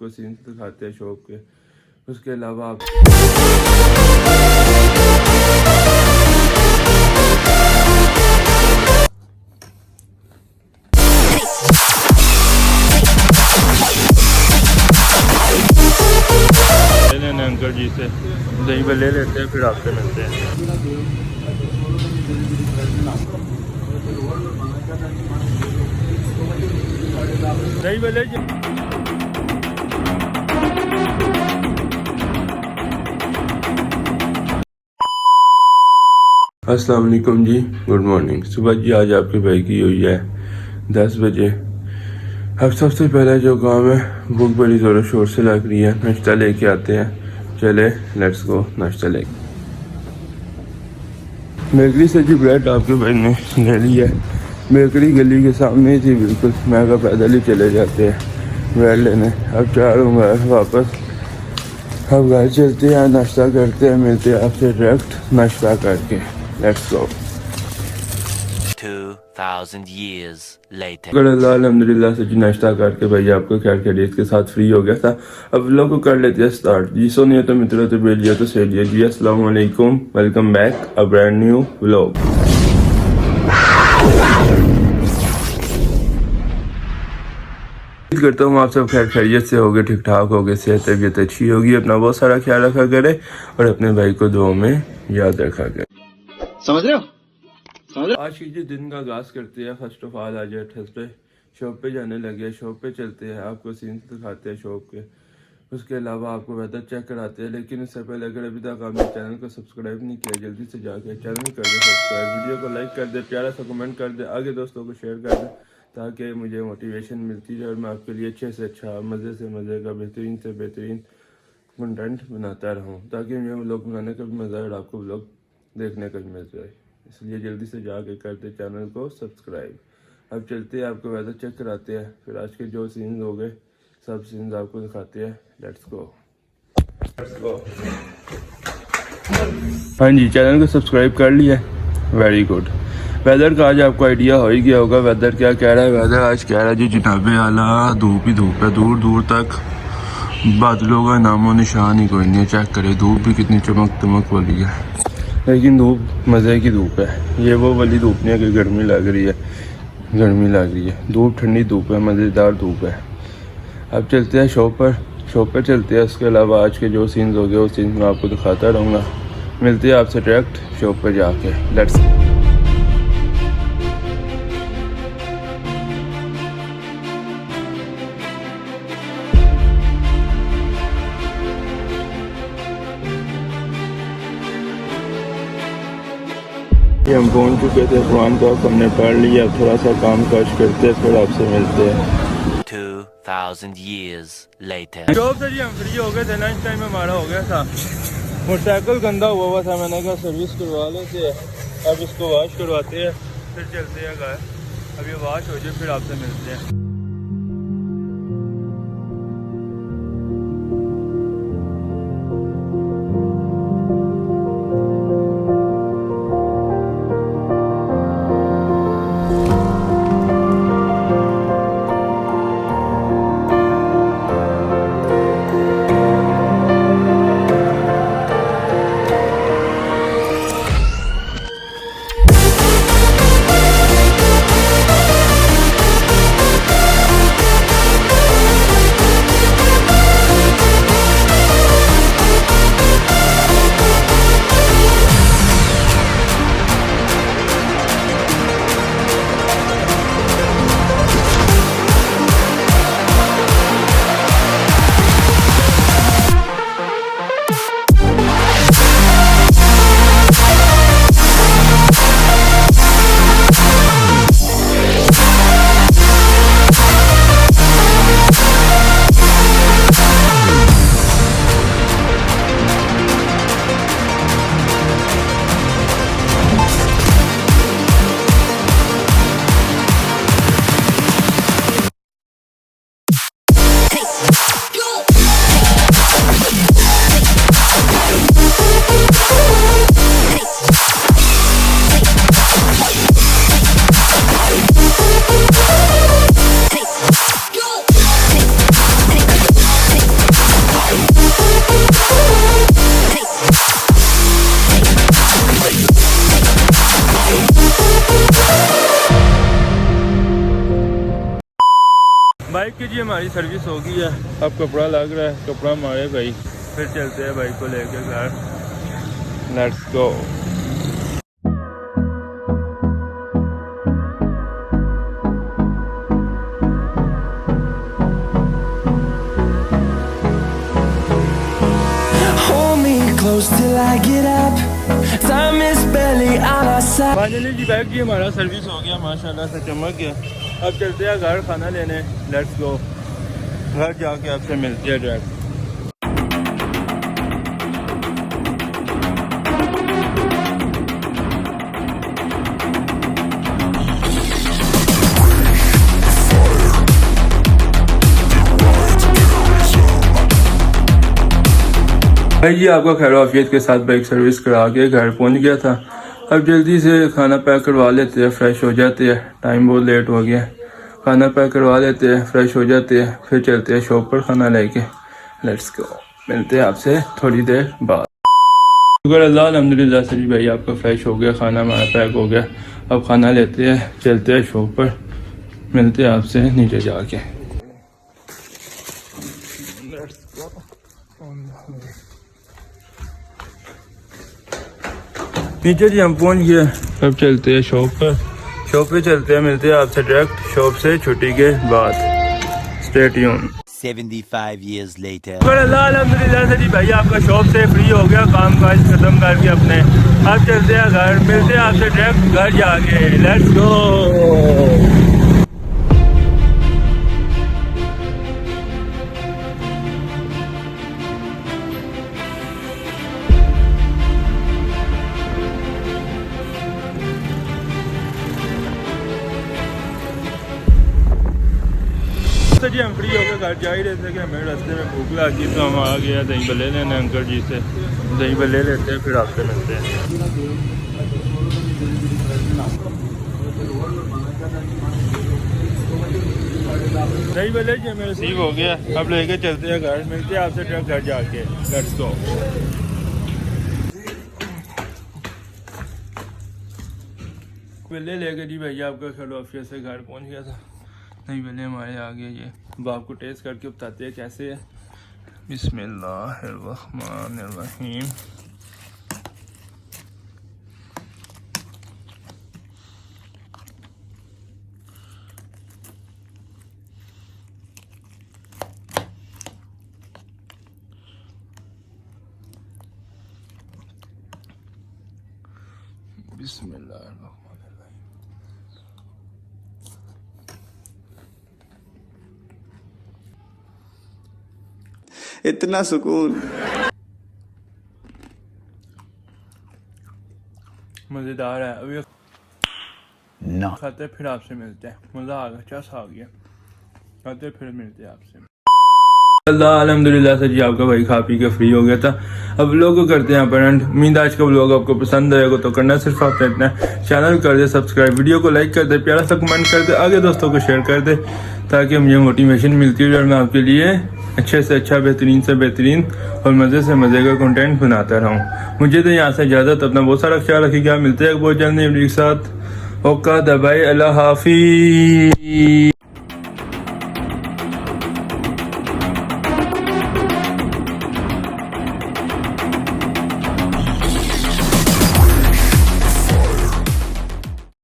को सीन दिखाते हैं शॉप के। उसके अलावा आप लेने अंकल जी से दही पे ले लेते हैं, फिर आपसे मिलते हैं। दही पे ले अस्सलाम वालेकुम जी, गुड मॉर्निंग। सुबह जी आज आपके भाई की हुई है 10 बजे। अब सबसे पहला जो काम है भूख बड़ी ज़ोरों शोर से लग रही है, नाश्ता लेके आते हैं। चले लेट्स गो नाश्ता लेके। बेकरी से जी ब्रेड आपके भाई ने ले ली है। बेकरी गली के सामने ही थी बिल्कुल, मैं का पैदल ही चले जाते हैं ब्रेड लेने। अब चारूँगा वापस, अब घर चलते हैं, नाश्ता करते हैं, मिलते हैं आपसे डायरेक्ट नाश्ता करके। Let's go. 2000 years later. अल्हम्दुलिल्लाह से जी नाश्ता करके भाई आपको खैर खैरियत के साथ फ्री हो गया था। अब व्लॉग को कर लेते हैं स्टार्ट जी। सो नहीं तो मित्रों तो बेलिए तो सही जी। अस्सलाम वालेकुम, welcome back a brand new vlog. उम्मीद करता हूँ आप सब खैर खैरियत से होगे, ठीक ठाक होगे, सेहत तबीयत अच्छी होगी, अपना बहुत सारा ख्याल रखा करे और अपने भाई को दुआ में याद रखा करे। समझ रहे हो? आज की जो दिन का आगाज करते हैं, फर्स्ट ऑफ ऑल आज थर्सडे, शॉप पे जाने लगे। शॉप पे चलते हैं, आपको सीन दिखाते हैं शॉप के। उसके अलावा आपको वेदर चेक कराते हैं। लेकिन इससे पहले अगर अभी तक आपने चैनल को सब्सक्राइब नहीं किया, जल्दी से जाके चैनल कर दे सब्सक्राइब, वीडियो को लाइक कर दे, प्यारा सा कमेंट कर दे, आगे दोस्तों को शेयर कर दे, ताकि मुझे मोटिवेशन मिलती है और मैं आपके लिए अच्छे से अच्छा, मज़े से मज़े का, बेहतरीन से बेहतरीन कंटेंट बनाता रहूँ, ताकि मुझे व्लॉग बनाने का भी मज़ा और आपको व्लॉग देखने का भी मिल जाए। इसलिए जल्दी से जाके करते चैनल को सब्सक्राइब। अब चलते हैं, आपको वेदर चेक कराते हैं, फिर आज के जो सीन्स हो गए सब सीन्स आपको दिखाते हैं। Let's go. हाँ जी, चैनल को सब्सक्राइब कर लिया, वेरी गुड। वेदर का आज आपको आइडिया हो ही गया होगा, वेदर क्या कह रहा है। वेदर आज कह रहा है जी जनाबे आला धूप ही धूप है, दूर दूर तक बादलों का नामो निशान ही कोई नहीं है। चेक करें धूप भी कितनी चमक दमक वाली है, लेकिन धूप मज़े की धूप है। ये वो वाली धूप नहीं है कि गर्मी लग रही है, गर्मी लग रही है। धूप ठंडी धूप है, मज़ेदार धूप है। अब चलते हैं शॉप पर चलते हैं। उसके अलावा आज के जो सीन्स हो गए वो सीन्स मैं आपको दिखाता रहूँगा। मिलते हैं आपसे डायरेक्ट शॉप पर जाके। लेट्स हम पहुंच चुके थे, कुरान पाक हमने पढ़ लिया। थोड़ा सा काम काज करते फिर आपसे मिलते हैं। 2000 years later. जॉब से जी हम फ्री हो गए थे, लंच टाइम हमारा हो गया था। मोटरसाइकिल गंदा हुआ था, मैंने कहा सर्विस करवा लेते हैं। अब इसको वॉश करवाते हैं, फिर चलते हैं घर। अब ये वॉश हो जाए फिर आपसे मिलते हैं। बाइक की जी हमारी सर्विस हो गई है, अब कपड़ा लग रहा है, कपड़ा मारे भाई, फिर चलते हैं बाइक को लेके घर। Let's go. फाइनली जी बाइक जी हमारा सर्विस हो गया, माशाल्लाह से चमक गया। अब चलते हैं घर खाना लेने। Let's go. घर जाके आपसे मिलते हैं डायरेक्ट। भाई जी आपका खैर आफियत के साथ बाइक सर्विस करा के घर पहुंच गया था। अब जल्दी से खाना पैक करवा लेते हैं, फ्रेश हो जाते हैं, टाइम बहुत लेट हो गया। खाना पैक करवा लेते हैं, फ्रेश हो जाते हैं, फिर चलते हैं शॉप पर खाना लेके। Let's go. मिलते हैं आपसे थोड़ी देर बाद। शुक्र अल्लाह अल्हम्दुलिल्लाह सभी भाई आपका फ्रेश हो गया, खाना हमारा पैक हो गया। अब खाना लेते हैं, चलते हैं शॉप पर, मिलते हैं आपसे नीचे जाके। नीचे जी हम पहुंच गए। अब चलते हैं शॉप पर, शॉप पे चलते हैं, मिलते हैं आपसे डायरेक्ट शॉप से छुट्टी के बाद। Stay tune. 75 years later. अल्हम्दुलिल्लाह से जी भाई आपका शॉप से फ्री हो गया, काम काज खत्म करके अपने। अब चलते हैं घर, मिलते हैं आपसे डायरेक्ट घर जाके। Let's go. तो जी हम फ्री होकर घर जा ही रहे थे कि हमें रास्ते में भूख लगी, तो हम आ गया दही भल्ले लेने अंकल जी से। दही भल्ले लेते हैं, फिर आपसे मिलते हैं। दही भल्ले जी हमें रिसीव हो गया, अब लेके चलते हैं घर, मिलते हैं आपसे ट्रक घर जाके। Let's go. भल्ले लेके जी भैया आपका खैर ऑफिस से घर पहुंच गया था। नहीं पहले हमारे आ गए ये, अब आपको टेस्ट करके बताते हैं कैसे है। बिस्मिल्लाहिर्रहमानिर्रहीम। बिस्मिल्लाहिर्रहमानिर्रहीम। इतना सुकून। मज़ेदार है। अभी ना खाते फिर आपसे मिलते हैं। मज़ा आ गया, चस आ गया। खाते फिर मिलते हैं आपसे। अल्लाह अल्हम्दुलिल्लाह से जी आपका भाई खा पी के फ्री हो गया था। अब लोग करते हैं अपरेंट। उम्मीद आज का व्लॉग आपको पसंद आएगा, तो करना सिर्फ आपने इतना है, चैनल कर दे सब्सक्राइब, वीडियो को लाइक कर दे, प्यारा सा कमेंट कर दे, आगे दोस्तों को शेयर कर दे, ताकि मुझे मोटिवेशन मिलती है और मैं आपके लिए अच्छे से अच्छा, बेहतरीन से बेहतरीन और मज़े से मज़े का कंटेंट बनाता रहूँ। मुझे तो यहाँ से इजाज़त, अपना बहुत सारा ख्याल रखिएगा। मिलते हैं बहुत जल्द नई वीडियो के साथ। ओका दबाई, अल्लाह हाफिज़।